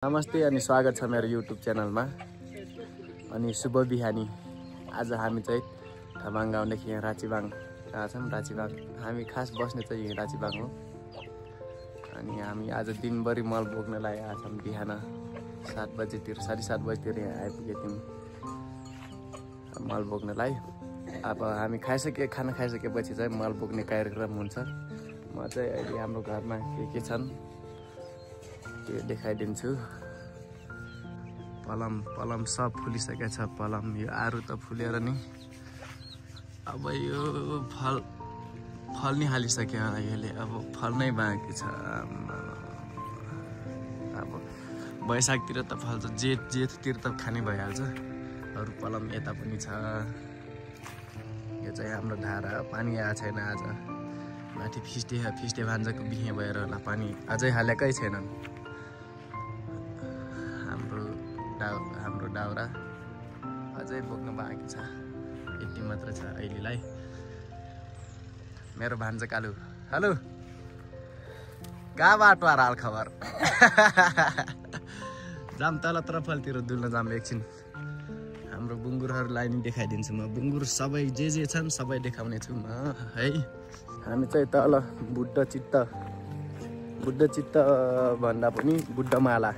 नमस्ते अनि स्वागत छ मेरो युट्युब च्यानलमा। अनि शुभ बिहानी। आज हामी चाहिँ थाबाङ गाउँदेखि यहाँ राचिबाङ गएका छौँ। राचिबाङ हामी खास बस्ने चाहिँ यही राचिबाङ हो। अनि हामी आज दिनभरि मल बोक्नलाई आएका छौँ। बिहान 7 बजेतिर 7:30 बजेतिर यहाँ आइपुगेको थियौँ मल बोक्नलाई। अब हामी खाना खाइसकेपछि चाहिँ मल बोक्ने कार्यक्रम हुन्छ। म चाहिँ अहिले हाम्रो घरमा के छन् त्यो देखाइदिन्छु। पलम सब फुलिसकेको छ। पलम यो आरु त फुलेर नि अब यो फल्नै हालिसक्यो। यसले अब फल्नै बाँकी छ। अब वैशाखतिर त फल्छ, जेठतिर त खाने भइहाल्छ। अरू पलम यता पनि छ। यो चाहिँ हाम्रो धारा। पानी आएको छैन आज। माथि फिस्टे भान्जाको बिहे भएर होला पानी अझै हालेकै छैनन्। हाम्रो दाउरा अझै बोक्न बाँकी छ। यति मात्र छ अहिलेलाई। मेरो भान्जा कालु, हेलो कहाँ बाटो हाल खबर? जाम तल तरफतिर डुल्न जाम एकछिन। हाम्रो बुङ्गुरहरूलाई नि देखाइदिन्छु म। बुङ्गुर सबै जे छन् सबै देखाउने छु म है। हामी चाहिँ तल बुद्ध चित्त भन्दा पनि बुद्धमाला,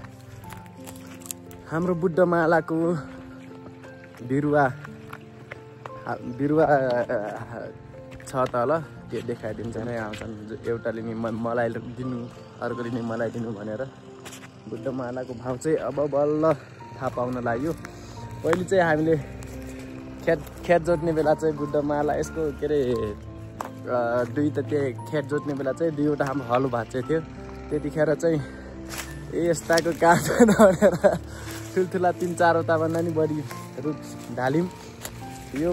हाम्रो बुद्धमालाको बिरुवा छ तल। त्यो देखाइदिन्छ नै आउँछन्। एउटाले नि मलाई दिनु, अर्कोले नि मलाई दिनु भनेर। बुद्धमालाको भाउ चाहिँ अब बल्ल थाहा पाउन लाग्यो। पहिले चाहिँ हामीले खेत जोत्ने बेला चाहिँ बुद्धमाला यसको के अरे खेत जोत्ने बेला चाहिँ 2वटा हाम्रो हलो भाँचेको थियो। त्यतिखेर चाहिँ यस्ताको काम भनेर ठुल्ठुला 3-4वटा भन्दा नि बढी रुख ढाल्यौँ। यो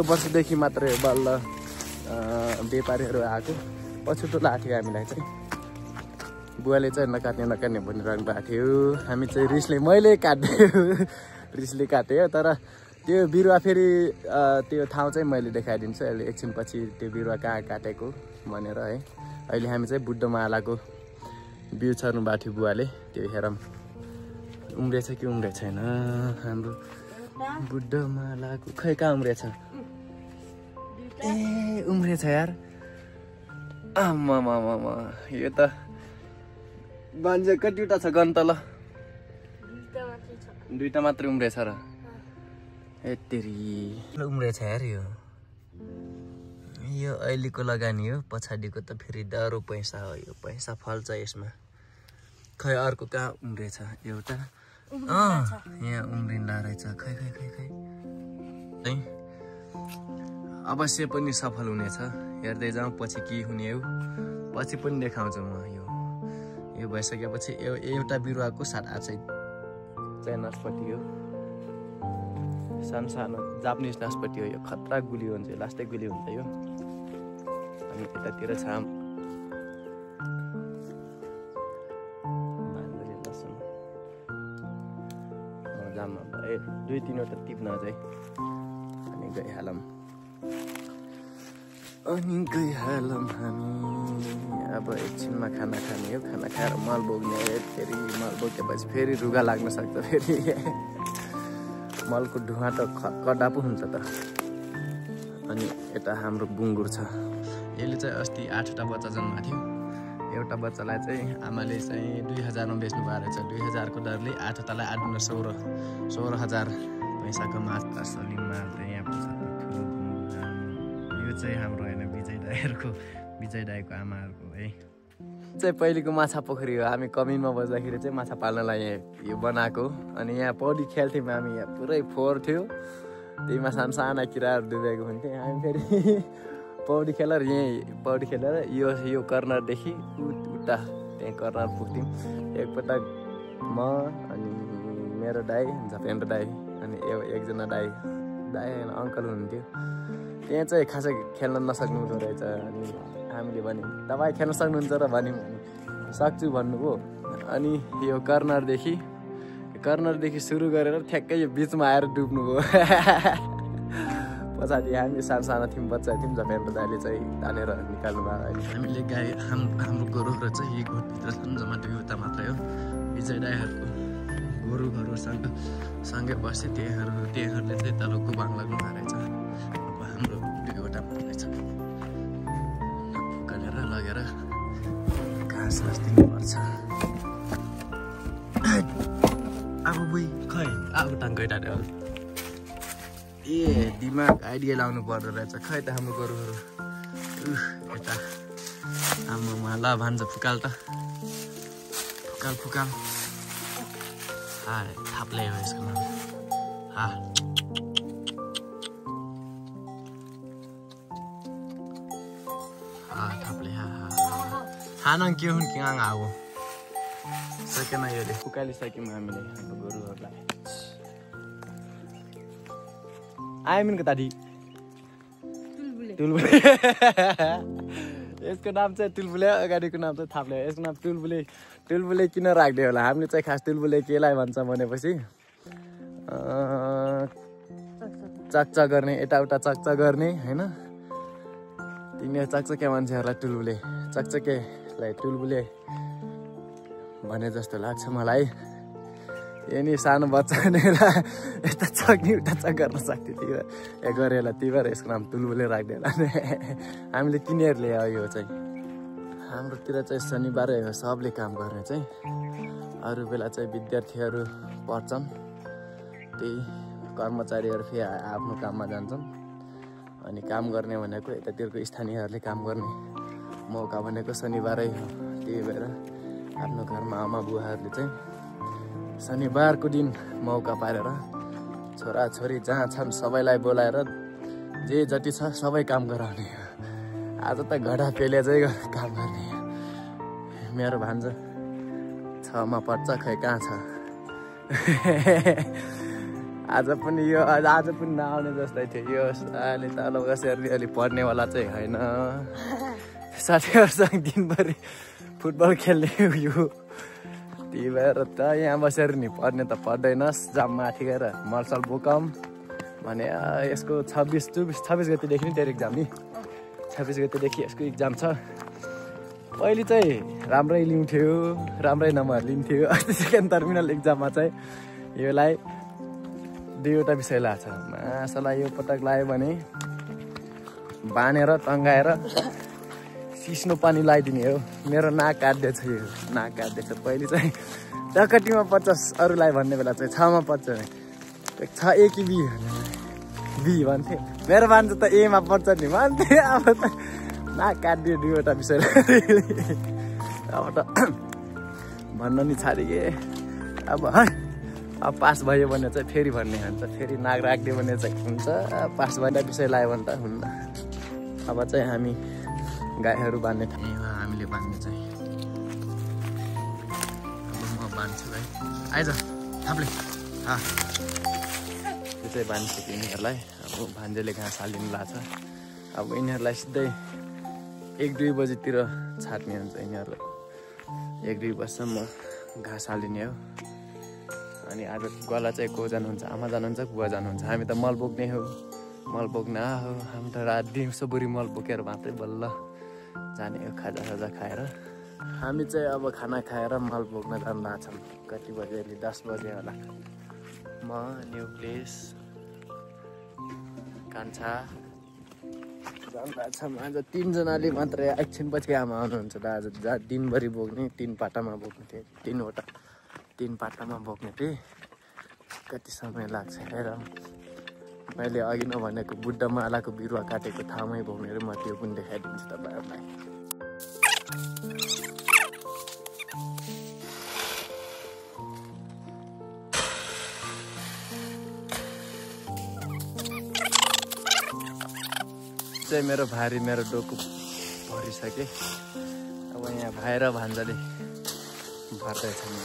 वर्षदेखि मात्रै बल्ल व्यापारीहरू आएको। पछुटो लाग्थ्यो हामीलाई चाहिँ। बुवाले चाहिँ नकाट्ने भनिरहनु भएको थियो। हामी चाहिँ मैले रिसले काट्यो। तर त्यो बिरुवा फेरि त्यो ठाउँ चाहिँ मैले देखाइदिन्छु अहिले एकछिनपछि। त्यो बिरुवा कहाँ काटेको भनेर है। अहिले हामी चाहिँ बुद्धमालाको बिउ छर्नु भएको थियो बुवाले। त्यो हेरौँ उम्रेछ कि उम्रेछ छैन हाम्रो बुद्धमालाको। खै कहाँ उम्रेछ? ए उम्रेछ यार। यो त गन्जे कतिवटा छ गन्तल? 2टा मात्रै उम्रेछ र। यत्तेरी उम्रेछ यार। यो अहिलेको लगानी हो। पछाडिको त फेरि डरो पैसा हो। यो पैसा फल्छ यसमा। खै अर्को कहाँ उम्रेछ? एउटा यहाँ उम्रिँदा रहेछ। खै अवश्य पनि सफल हुनेछ। हेर्दै जाउँ पछि के हुने हो। पछि पनि देखाउँछु म। यो भइसकेपछि एउटा बिरुवाको 7-8 चाहिँ नास्पति हो। सानो जापानिज नास्पति हो। यो खतरा गुली हुन्छ, लास्टै गुली हुन्छ यो। अनि यतातिर छ जाममा भए 2-3वटा टिप्न चाहिँ। अनि गइहालौँ हामी। अब एकछिनमा खाना खाने हो। खाना खाएर मल बोक्ने हो। फेरि मल बोकेपछि फेरि रुगा लाग्न सक्छ। फेरि मलको धुवा त कडा पो हुन्छ त। अनि यता हाम्रो बुङ्गुर छ। यसले चाहिँ अस्ति 8वटा बच्चा जन्माएको थियो। एउटा बच्चालाई चाहिँ आमाले चाहिँ 2000मा बेच्नु भएको रहेछ। 2000को दरले 8वटालाई 8 गुणा 16,000 पैसाको माछ असलीमा चाहिँ यहाँ पर्छ। यो चाहिँ हाम्रो होइन, विजय दाइको आमाहरूको है। चाहिँ पहिलेको माछा पोखरी हो। हामी कमिनमा बस्दाखेरि चाहिँ माछा पाल्नलाई यो बनाएको। अनि यहाँ पौडी खेल्थ्यौँ हामी। यहाँ पुरै फोहोर थियो। त्यहीमा साना किराहरू डुबेको हुन्थ्यो। हामी फेरि पौडी खेलेर यो कर्नरदेखि उता त्यहाँ कर्नर पुग्थ्यौँ। एकपटक म अनि मेरो दाइ, झपेन्द्र दाइ, अनि एकजना दाइ अङ्कल हुनुहुन्थ्यो। त्यहाँ चाहिँ खासै खेल्न नसक्नु हुँदो रहेछ। अनि हामीले भन्यौँ तपाईँ खेल्न सक्नुहुन्छ र भन्यौँ। सक्छु भन्नुभयो। अनि यो कर्नरदेखि सुरु गरेर ठ्याक्कै यो बिचमा आएर डुब्नुभयो। पछाडि हामी सानो थियौँ, बच्चा थियौँ। झपेन्द्र दाइले चाहिँ तानेर निकाल्नु भयो। हामीले गाई हाम्रो गोरुहरू चाहिँ यो गोठभित्र छन्। जम्मा 2वटा मात्रै हो। विजय दाईहरूको गोरुहरूसँग सँगै बसे त्यहीहरूले चाहिँ तल गुबाङ लाग्नु रहेछ। अब हाम्रो 2वटा रहेछ फुकालेर लगेर घाँस दिनुपर्छ। अब बुई खै अब टाङ्कै टाढ्यो ए दिमाग आइडिया लाउनु पर्दो रहेछ। खै त हाम्रो गोरुहरू यता आम्मामा ल भान्ज फुकाल त फुकाल थाप्ले हो यसको नाम थाप्ले हान के हुन् कि आगो सकेन योले फुकालिसक्यौँ हामीले हाम्रो गोरुहरूलाई। आइमिनको दादी तुलबुले यसको नाम चाहिँ तुलबुले अगाडिको नाम चाहिँ थाप्ले। यसको नाम तुलबुले किन राख्दियो होला हामीले चाहिँ खास तुलबुले केलाई भन्छ भनेपछि चकचक गर्ने यताउता चकचक गर्ने होइन तिनीहरू चकचके मान्छेहरूलाई टुलबुले चकचकेलाई टुलबुले भने जस्तो लाग्छ मलाई। यही सानो बच्चा भनेर यता चक्नी उता चक गर्न सक्थ्यो गरेर त्यही भएर यसको नाम तुलबुले राख्दै होला हामीले तिनीहरूले हो। यो चाहिँ हाम्रोतिर चाहिँ शनिबारै हो सबले काम गर्ने चाहिँ। अरू बेला चाहिँ विद्यार्थीहरू पढ्छन् त्यही कर्मचारीहरू फेरि आफ्नो काममा जान्छन्। अनि काम गर्ने भनेको यतातिरको स्थानीयहरूले काम गर्ने मौका भनेको शनिबारै हो। त्यही भएर आफ्नो घरमा आमा बुवाहरूले चाहिँ शनिबारको दिन मौका पारेर छोराछोरी जहाँ छन् सबैलाई बोलाएर जे जति छ सबै काम गराउने। आज त घडा पेले चाहिँ काम गर्ने। मेरो भान्जा 6मा पढ्छ खै कहाँ छ आज पनि नआउने जस्तै थियो। यो अहिले तल बसेर अलि पढ्नेवाला चाहिँ होइन साथीहरूसँग दिनभरि फुटबल खेल्ने यो त्यही भएर त यहाँ बसेर नि पढ्ने त पढ्दैनस् जाम माथि गएर मर्सल बोकम भने यसको 26 गतिदेखि नि तेरो एक्जाम नि 26 गतिदेखि यसको एक्जाम छ। पहिले चाहिँ राम्रै लिन्थ्यो राम्रै नम्बर लिन्थ्यो। सेकेन्ड टर्मिनल एक्जाममा चाहिँ योलाई 2वटा विषय लाग्छ मासलाई। यो पटक लाग्यो भने बानेर तङ्गाएर सिस्नो पानी लगाइदिने हो। मेरो नाक काट्दैछ यो नाक काट्दैछ। पहिले चाहिँ डकटीमा 50 अरूलाई भन्ने बेला चाहिँ 6मा पढ्छ 6 A कि बी भन्थे। मेरो भान्जा त एमा पढ्छ नि भन्थे। अब त नाक काटिदियो 2वटा विषय अब त भन्न नि छाडिए। अब पास भयो भने चाहिँ फेरि भन्ने हुन्छ फेरि नाक राखिदियो भने चाहिँ हुन्छ। पास भएन विषय लाग्यो भने त हुन्न। अब चाहिँ हामी गाईहरू बाँध्ने हामीले बाँध्ने चाहिँ अब म बाँध्छु है आइज थाप्ले त्यो चाहिँ बाँधिसक्यो यिनीहरूलाई। अब भान्जेले घाँस हालिनु लाग्छ। अब यिनीहरूलाई सिधै 1-2 बजीतिर छाट्ने हुन्छ। यिनीहरूलाई 1-2 बजीसम्म घाँस हालिने हो। अनि आज गला चाहिँ को जानुहुन्छ आमा जानुहुन्छ बुवा जानुहुन्छ। हामी त मल बोक्ने हो मल बोक्न हो। हामी त रात दिउँसोभरि मल बोकेर मात्रै बल्ल जाने हो खाजा खाएर। हामी चाहिँ अब खाना खाएर मल बोक्न जान लाग्छौँ। कति बजे अहिले 10 बजे होला। म न्यू प्लेस कान्छा जान लाग्छौँ। आज 3 जनाले मात्रै एकछिनपछि आमा आउनुहुन्छ। आज दिनभरि बोक्ने 3 पाटामा बोक्ने थिएँ 3 पाटामा बोक्ने थिएँ। कति समय लाग्छ हेर। मैले अघि नभनेको बुद्ध मालाको बिरुवा काटेको ठाउँमै बोक्ने म त्यो पनि देखाइदिन्छु तपाईँहरूलाई। चाहिँ मेरो भारी मेरो डोको भरिसके। अब यहाँ भाइ र भान्जाले भर्दैछन्।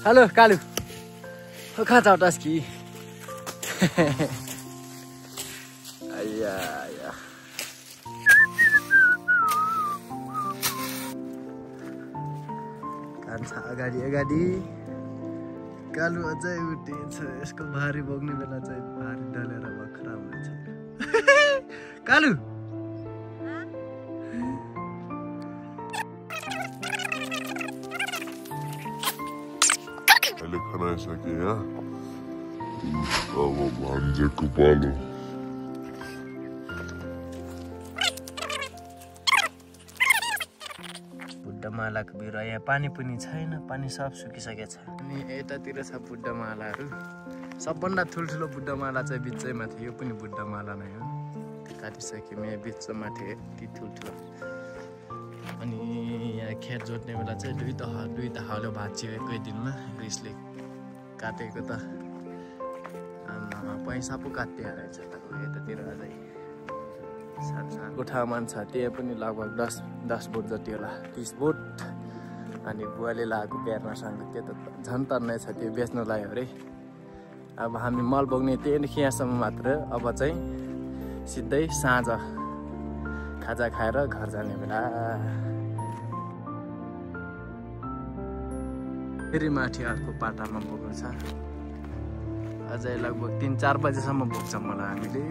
हेलो कालु कहाँ छ टस्की आया कान्छा अगाडि कालु अझै उठिन्छ। यसको भारी बोक्ने बेला चाहिँ भारी डलेर बखरा हुन्छ। कालु अहिले खनाइसके यहाँ अब भान्जेको पालो बुद्धमालाको बिरुवा यहाँ पानी पनि छैन, पानी सब सुकिसकेको छ। अनि यतातिर छ बुद्धमालाहरू। सबभन्दा ठुल्ठुलो बुद्धमाला चाहिँ बिचैमा थियो, यो पनि बुद्धमाला नै हो। काटिसक्यौँ, यहाँ बिचमा थियो यति ठुल्ठुलो। अनि यहाँ खेत जोत्ने बेला चाहिँ दुई तहलो भाँचियो एकै दिनमा। ग्रिसले काटेको त आमा पैसा पो काट्यो रहेछ त। यतातिर अझै सानो ठाउँमा छ, त्यहाँ पनि लगभग 10 बोट जति होला, 30 बोट। अनि बुवाले लगाएको बेर्नासँग त्यो त झन् तर्नै छ, त्यो बेच्नुलाई हो अरे। अब हामी मल बोक्ने त्यहाँदेखि यहाँसम्म मात्र। अब चाहिँ सिधै साँझ खाजा खाएर घर जाने बेला। फेरि माथि अर्को पाटामा बोक्नु छ। अझै लगभग 3-4 बजेसम्म बोक्छ मलाई हामीले।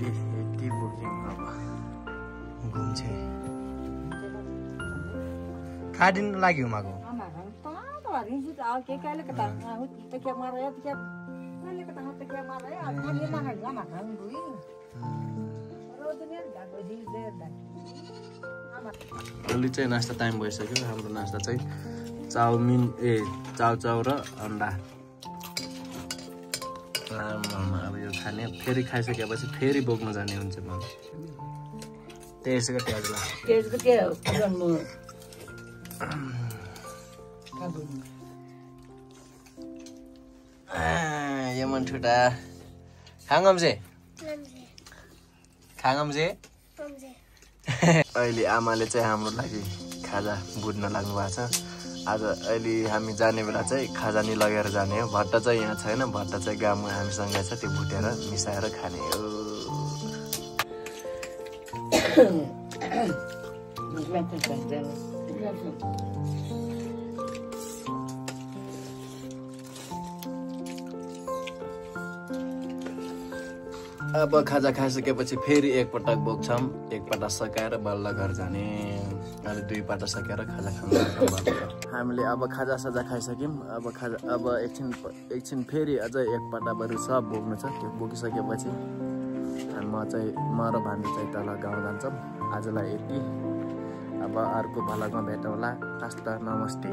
यति बोक्यौँ अब घुम्छ। खादिनु लाग्यो उमाको अलि चाहिँ नास्ता टाइम भइसक्यो। हाम्रो नास्ता चाहिँ चाउमिन चाउ र अन्डा। अब यो खाने, फेरि खाइसकेपछि फेरि बोक्नु जाने हुन्छ मलाई। त्यसको यो मन ठुटा खाङम्जे अहिले आमाले चाहिँ हाम्रो लागि खाजा बुट्न लाग्नु भएको छ। आज अहिले हामी जाने बेला चाहिँ खाजा नि लगेर जाने हो। भट्टा चाहिँ यहाँ छैन, भट्टा चाहिँ गाउँमा हामीसँगै छ, त्यो भुटेर मिसाएर खाने हो। अब खाजा खाइसकेपछि फेरि एकपटक बोक्छौँ, एकपल्ट सकाएर बल्ल घर जाने। अहिले 2 पल्ट सकेर खाजा खानु। हामीले अब खाजा साजा खाइसक्यौँ। अब एकछिन फेरि अझै एकपल्ट बरु सब बोक्नु छ। त्यो बोकिसकेपछि म र भान्जी चाहिँ तल गाउँ जान्छौँ। आजलाई यति। अब अर्को भ्लगमा भेटौँला। हस्त नमस्ते।